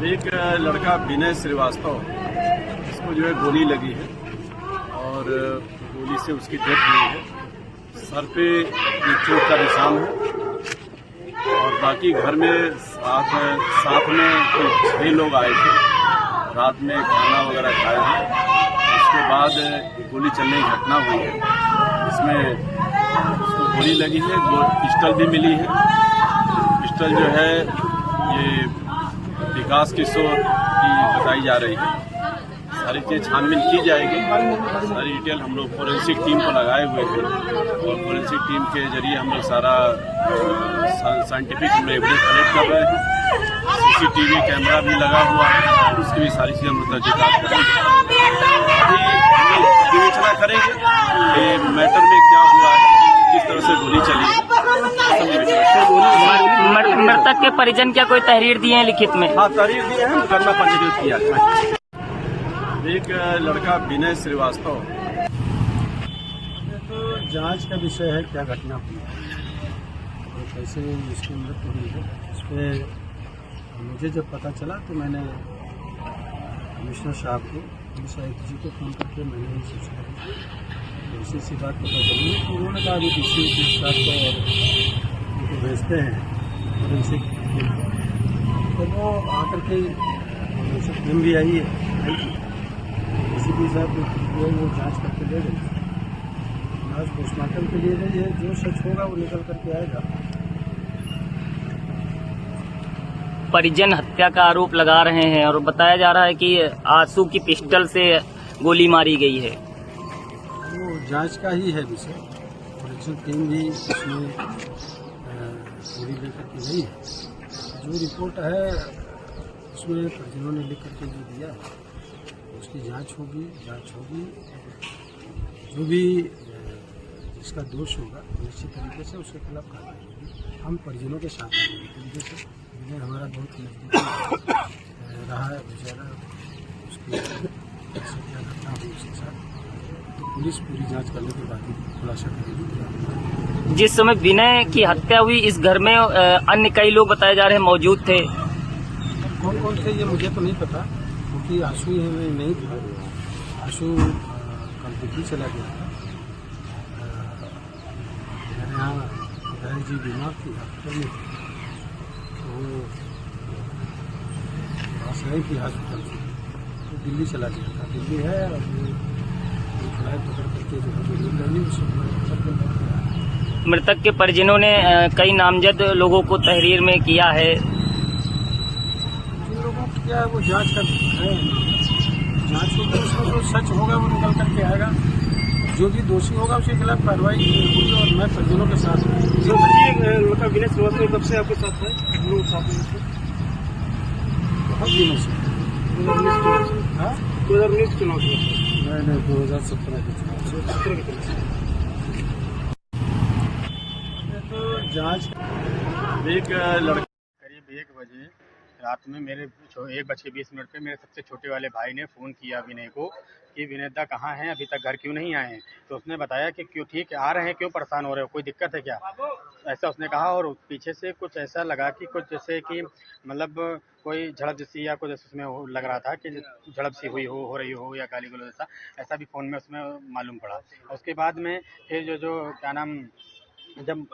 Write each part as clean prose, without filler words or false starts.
एक लड़का विनय श्रीवास्तव, इसको जो है गोली लगी है और गोली से उसकी डेथ हुई है। सर पे एक चोट का निशान है और बाकी घर में साथ में कुछ 6 लोग आए थे। रात में खाना वगैरह खाया है। उसके बाद गोली चलने की घटना हुई है। इसमें उसको गोली लगी है, पिस्टल भी मिली है। पिस्टल जो है ये विकास किशोर की बताई जा रही है। सारी चीज़ छानबीन की जाएगी। सारी डिटेल हम लोग फोरेंसिक टीम को लगाए हुए थे और फोरेंसिक टीम के जरिए हम लोग सारा साइंटिफिक एविडेंस कलेक्ट कर रहे हैं। सीसीटीवी कैमरा भी लगा हुआ है, उसकी भी सारी चीज़ हम लोग तहकीकात करेंगे। अभी विवेचना करेंगे कि मैटर में क्या हुआ है, किस तरह से गोली चली है। मृतक के परिजन क्या कोई तहरीर दिए हैं लिखित में? हाँ, तहरीर दिए हैं, मुकदमा पंजीकृत किया है। एक लड़का विनय श्रीवास्तव, तो जांच का विषय है, क्या घटना हुई और कैसे इसकी मृत्यु हुई है। इस पर मुझे जब पता चला तो मैंने कमिश्नर साहब को, पुलिस आयुक्त जी को फ़ोन करके मैंने ये सूचना दी। तो इसी सी बात पता चली तो उन्होंने कहा अभी DCO साहब को और उनको भेजते हैं फोरेंसिक टीम को। तो वो आकर के फोरेंसिक टीम भी आई है। DCP साहब वो जांच करके ले गए। आज पोस्टमार्टम के लिए गई है। जो सच होगा वो निकल करके आएगा। परिजन हत्या का आरोप लगा रहे हैं और बताया जा रहा है कि आंसू की पिस्टल से गोली मारी गई है। वो जांच का ही है विषय। फोरेंसिक टीम भी इसमें गोली लेकर के गई है। जो रिपोर्ट है उसमें परिजनों ने लिख करके जो दिया है उसकी जांच होगी। जो भी जिसका दोष होगा निश्चित तरीके से उसके खिलाफ कार्रवाई होगी। हम परिजनों के साथ तरीके से विनय हमारा बहुत नजदीकी रहा है। बेचारा उसकी क्या घटना हुई उसके साथ, तो पुलिस पूरी जांच करने के बाद ही खुलासा करेगी। जिस समय विनय की हत्या हुई इस घर में अन्य कई लोग बताए जा रहे हैं मौजूद थे। कौन कौन थे ये मुझे तो नहीं पता, क्योंकि आंसू में नहीं था। आंसू कल दिल्ली चला गया था। मेरे यहाँ दादाजी जी बीमार थी, हॉस्पिटल में थी, तो वो पास रही थी हॉस्पिटल से, तो दिल्ली चला गया था। दिल्ली है और वो फ्लाइट पकड़ करके जो है दिल्ली गई, उससे मृतक के परिजनों ने कई नामजद लोगों को तहरीर में किया है। जिन लोगों को क्या है वो जांच कर है। जांच होगी, उसमें जो सच होगा वो निकल करके आएगा। जो भी दोषी होगा उसके खिलाफ कार्रवाई होगी और मैं परिजनों के साथ हूँ। लड़का विनय श्रीवास्तव कब से आपके साथ है? लोग साथ में बहुत दिनों से। 2019 चुनाव से? नहीं, 2017 के चुनाव से। तो जांच एक लड़का करीब 1 बजे रात में मेरे 1:20 पे मेरे सबसे छोटे वाले भाई ने फ़ोन किया विनय को कि विनय दा कहाँ हैं, अभी तक घर क्यों नहीं आए हैं। तो उसने बताया कि क्यों ठीक है, आ रहे हैं, क्यों परेशान हो रहे हो, कोई दिक्कत है क्या, ऐसा उसने कहा। और पीछे से कुछ ऐसा लगा कि कुछ जैसे कि मतलब कोई झड़प जैसी या कुछ उसमें लग रहा था कि झड़प सी हुई हो रही हो या गाली गलौज ऐसा भी फ़ोन में उसमें मालूम पड़ा। उसके बाद में फिर जो क्या नाम, जब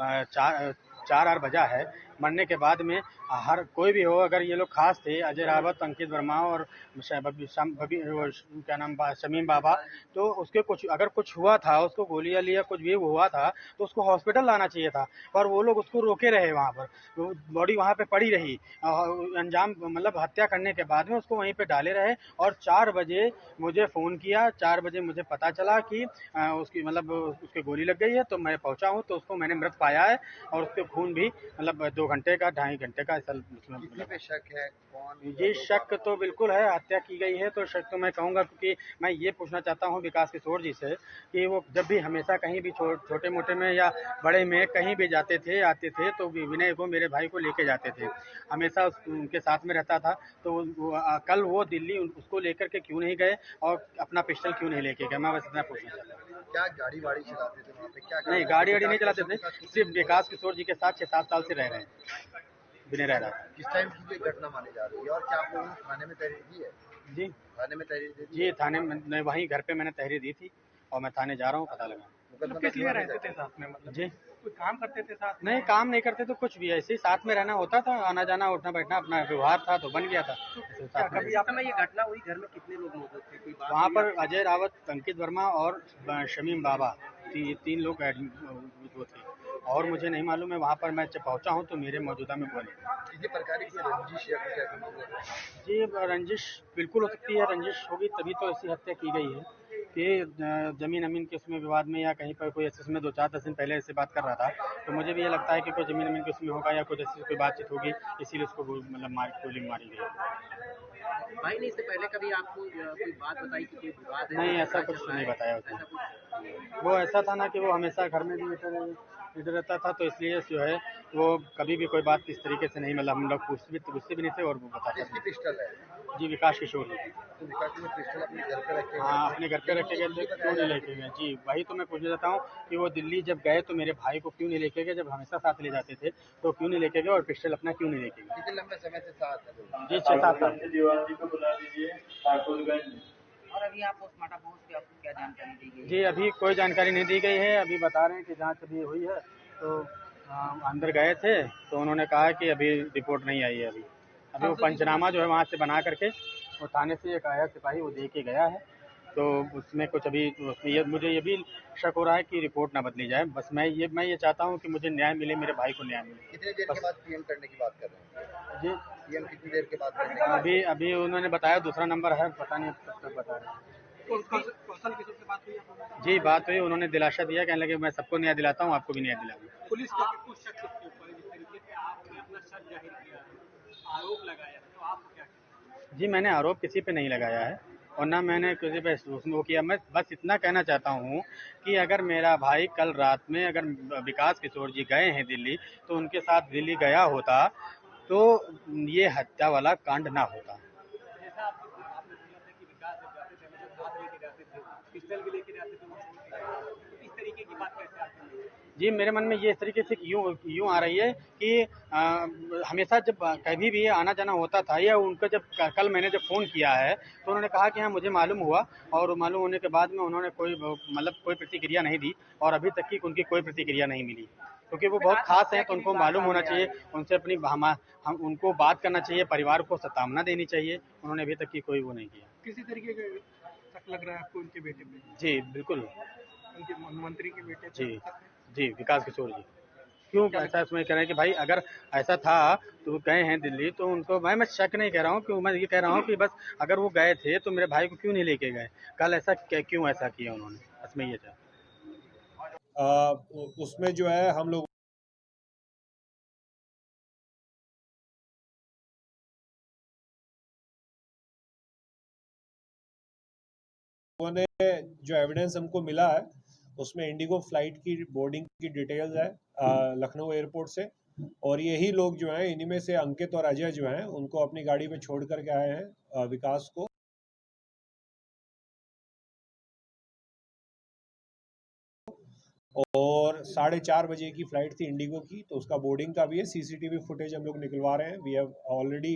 4 बजा है, मरने के बाद में हर कोई भी हो, अगर ये लोग खास थे, अजय रावत, अंकित वर्मा और क्या नाम शमीम बाबा, तो उसके अगर कुछ हुआ था, उसको गोलियां लिया कुछ भी हुआ था तो उसको हॉस्पिटल लाना चाहिए था, पर वो लोग उसको रोके रहे। वहाँ पर वो बॉडी वहाँ पे पड़ी रही, अंजाम मतलब हत्या करने के बाद में उसको वहीं पे डाले रहे। और 4 बजे मुझे फ़ोन किया, 4 बजे मुझे पता चला कि उसकी मतलब उसकी गोली लग गई है। तो मैं पहुँचा हूँ तो उसको मैंने मृत पाया है और उसके खून भी मतलब 2 घंटे का 2.5 घंटे का ऐसा पे शक है। कौन ये शक तो बिल्कुल है, हत्या की गई है तो शक तो मैं कहूँगा, क्योंकि मैं ये पूछना चाहता हूँ विकास किशोर जी से कि वो जब भी हमेशा कहीं भी छोटे मोटे में या बड़े में कहीं भी जाते थे आते थे तो विनय को, मेरे भाई को लेके जाते थे, हमेशा उनके साथ में रहता था। तो कल वो दिल्ली उसको लेकर के क्यों नहीं गए और अपना पिस्टल क्यों नहीं लेके गए, मैं बस इतना पूछना चाहता हूँ। क्या गाड़ी वाड़ी चलाते थे वहाँ पे? क्या नहीं, गाड़ी वाड़ी नहीं चलाते थे, सिर्फ विकास किशोर जी के साथ 6-7 साल से रह रहे हैं। विनय रह रहा था। किस टाइम की ये घटना मानी जा रही है और क्या आप लोगों ने थाने में तहरीर दी है? जी थाने में तहरीर दे दी? जी, थाने में वहीं घर पे मैंने तहरीर दी थी और मैं थाने जा रहा हूँ पता लगा। मुकदमा किस लिए दर्ज रहते हुआ थे साथ में, मतलब जी कोई काम करते थे साथ में? नहीं, काम नहीं करते तो कुछ भी ऐसे ही साथ में रहना होता था, आना जाना उठना बैठना अपना व्यवहार था तो बन गया था। ऐसे क्या साथ में कभी आप में ये घटना हुई, घर में कितने लोग मौजूद थे? कोई बात वहाँ हुई पर आपसे? अजय रावत, अंकित वर्मा और शमीम बाबा तीन लोग वो थे और मुझे नहीं मालूम है। वहाँ पर मैं जब पहुँचा हूँ तो मेरे मौजूदा में हुआ नहीं। किसी प्रकार की रंजिश या कुछ ऐसा मामला है? जी रंजिश बिल्कुल हो सकती है, रंजिश होगी तभी तो ऐसी हत्या की गई है कि ज़मीन अमीन के उसमें विवाद में या कहीं पर कोई ऐसे उसमें 2-4 दिन पहले ऐसे बात कर रहा था तो मुझे भी ये लगता है कि कोई ज़मीन अमीन के उसमें होगा या कुछ ऐसी कोई बातचीत होगी, इसीलिए उसको मतलब गोली मारी गई। भाई ने इससे पहले कभी आपको कोई बात बताई कि कोई विवाद है? नहीं, ऐसा कुछ नहीं बताया उसने। वो ऐसा था ना कि वो हमेशा घर में भी इधर रहता था तो इसलिए जो है वो कभी भी कोई बात इस तरीके से नहीं, मतलब हम लोग पूछते भी नहीं थे और वो बताता किसकी था। पिस्टल है? जी विकास किशोर जी। तो विकास ने पिस्टल अपने घर पे रखे? हाँ, अपने घर पे रखे गए थे, क्यों नहीं लेके गए? जी वही तो मैं पूछना चाहता हूँ कि वो दिल्ली जब गए तो मेरे भाई को क्यों नहीं लेके गए? जब हमेशा साथ ले जाते थे तो क्यों नहीं लेके गए और पिस्टल अपना क्यों नहीं लेके गए? कितने लंबे समय से साथ है लोग? जी 6-7 साल। और अभी आप पोस्टमार्टम पहुंच के आपको क्या जानकारी दी गई? जी अभी कोई जानकारी नहीं दी गई है, अभी बता रहे हैं कि जांच अभी हुई है तो अंदर गए थे तो उन्होंने कहा कि अभी रिपोर्ट नहीं आई है। अभी वो पंचनामा जो है वहाँ से बना करके वो थाने से एक आया सिपाही वो दे के गया है तो उसमें कुछ अभी उसमें मुझे ये भी शक हो रहा है कि रिपोर्ट ना बदली जाए। बस मैं ये चाहता हूँ कि मुझे न्याय मिले, मेरे भाई को न्याय मिले। कितनी देर के बाद पीएम करने की बात कर रहे हैं? जी पीएम कितनी देर के बाद करने की बात? अभी उन्होंने बताया दूसरा नंबर है, पता नहीं कब तक बता रहे हैं। कौशल किशोर से बात हुई आपको? जी बात हुई, उन्होंने दिलासा दिया, कहने लगे मैं सबको न्याय दिलाता हूँ, आपको भी न्याय दिलाऊंगा। पुलिस का कुछ शक के ऊपर जिस तरीके से आपने अपना शक जाहिर किया है, आरोप लगाया है, तो आप क्या कहेंगे? जी मैंने आरोप किसी पे नहीं लगाया है और ना मैंने किसी पे उसमें वो किया। मैं बस इतना कहना चाहता हूँ कि अगर मेरा भाई कल रात में अगर विकास किशोर जी गए हैं दिल्ली तो उनके साथ दिल्ली गया होता तो ये हत्या वाला कांड ना होता। जैसा आपने बोला था कि विकास जब जाते थे मतलब हाथ लेके जाते थे, पिस्टल भी लेके जाते थे, तो इस तरीके की बात कैसे आती है? जी मेरे मन में ये इस तरीके से यूँ आ रही है कि हमेशा जब कभी भी आना जाना होता था या उनको जब कल मैंने जब फ़ोन किया है तो उन्होंने कहा कि हाँ मुझे मालूम हुआ और मालूम होने के बाद में उन्होंने कोई प्रतिक्रिया नहीं दी और अभी तक की उनकी कोई प्रतिक्रिया नहीं मिली क्योंकि वो बहुत खास हैं तो उनको मालूम होना चाहिए, उनसे अपनी हम उनको बात करना चाहिए, परिवार को सतामना देनी चाहिए। उन्होंने अभी तक की कोई वो नहीं किया। किसी तरीके का शक लग रहा है आपको उनके बेटे पे? जी बिल्कुल। उनके मंत्री के बेटे पे? जी जी विकास किशोर जी। क्यों ऐसा उसमें कह रहे हैं कि भाई अगर ऐसा था तो गए हैं दिल्ली तो उनको भाई मैं शक नहीं कह रहा हूँ, क्यों मैं ये कह रहा हूँ कि बस अगर वो गए थे तो मेरे भाई को क्यों नहीं लेके गए? कल ऐसा क्यों ऐसा किया उन्होंने? बस मैं ये चाहता। उसमें जो है हम लोग ने जो एविडेंस हमको मिला है उसमें इंडिगो फ्लाइट की बोर्डिंग की डिटेल्स है लखनऊ एयरपोर्ट से और यही लोग जो हैं इन्हीं में से अंकित और अजय जो हैं उनको अपनी गाड़ी में छोड़ करके आए हैं विकास को। और 4:30 बजे की फ्लाइट थी इंडिगो की तो उसका बोर्डिंग का भी है, सीसीटीवी फुटेज हम लोग निकलवा रहे हैं। We have already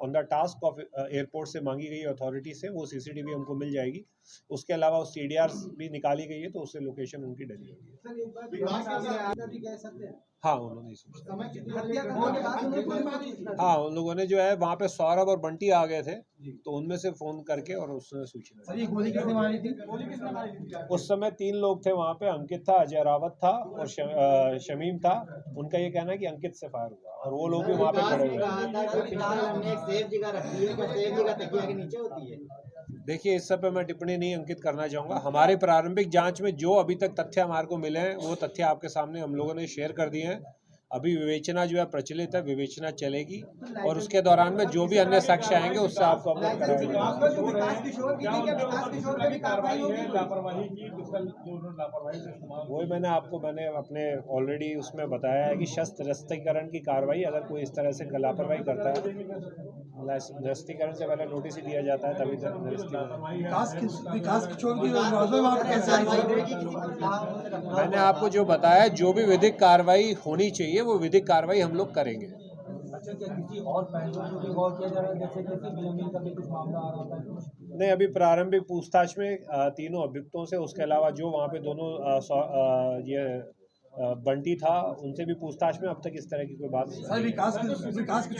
on the task of airport से मांगी गई अथॉरिटी से, वो सीसीटीवी हमको मिल जाएगी। उसके अलावा सीडीआर भी निकाली गई है तो उससे लोकेशन उनकी डली हुई है। हाँ उन्होंने हाँ उन लोगों ने जो है वहाँ पे सौरभ और बंटी आ गए थे तो उनमें से फोन करके और उसने सूचना दी। उस समय 3 लोग थे वहाँ पे, अंकित था, अजय रावत था और शमीम था। उनका ये कहना है कि अंकित से फायर हुआ और वो लोग भी वहाँ पे खड़े हुए। देखिए इस सब पे मैं टिप्पणी नहीं अंकित करना चाहूँगा। हमारे प्रारंभिक जांच में जो अभी तक तथ्य हमारे को मिले हैं वो तथ्य आपके सामने हम लोगों ने शेयर कर दिए हैं। अभी विवेचना जो है प्रचलित है, विवेचना चलेगी और उसके दौरान में जो भी अन्य साक्ष्य आएंगे उससे आपको अवगत कराएंगे। वही मैंने अपने ऑलरेडी उसमें बताया है कि शस्त्र निरस्तीकरण की कार्रवाई अगर कोई इस तरह से लापरवाही करता है, निरस्तीकरण से पहले नोटिस ही दिया जाता है तभी मैंने आपको जो बताया, जो भी विधिक कार्रवाई होनी चाहिए वो विधिक कार्रवाई हम लोग करेंगे। अच्छा, क्या किसी और पहलुओं को भी गौर किया जा रहा है, जैसे कि बीएमई का भी कुछ मामला आ रहा था? नहीं, अभी प्रारंभिक पूछताछ में तीनों अभियुक्तों से, उसके अलावा जो वहाँ पे दोनों बंटी था, उनसे भी पूछताछ में अब तक इस तरह की कोई बात नहीं। सर विकास की